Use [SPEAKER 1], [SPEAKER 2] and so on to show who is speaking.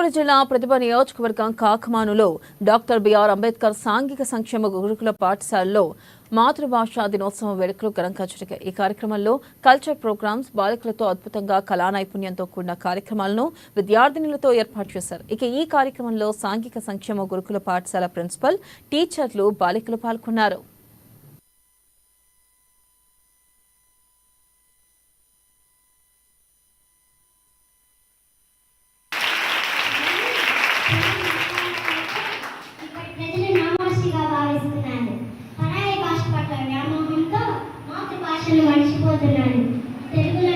[SPEAKER 1] తూర్పుగోదావరి జిల్లా ప్రతిభ నియోజకవర్గం కాకమానులో doctor BR Ambedkar సాంఘిక సంక్షేమ గురుకుల పాఠశాలలో మాతృభాషా దినోత్సవం వేడుకలు ఘనంగా జరిగాయి. ఈ కార్యక్రమంలో కల్చర్ ప్రోగ్రామ్స్, బాలికలతో అద్భుతంగా కళా నైపుణ్యంతో కూడిన కార్యక్రమాలను విద్యార్థినులతో ఏర్పాటు చేశారు. ఈ కార్యక్రమంలో సాంఘిక సంక్షేమ గురుకుల పాఠశాల ప్రిన్సిపల్, టీచర్లు, బాలికలు పాల్గొన్నారు.
[SPEAKER 2] మర్చిపోతున్నాను. తెలుగు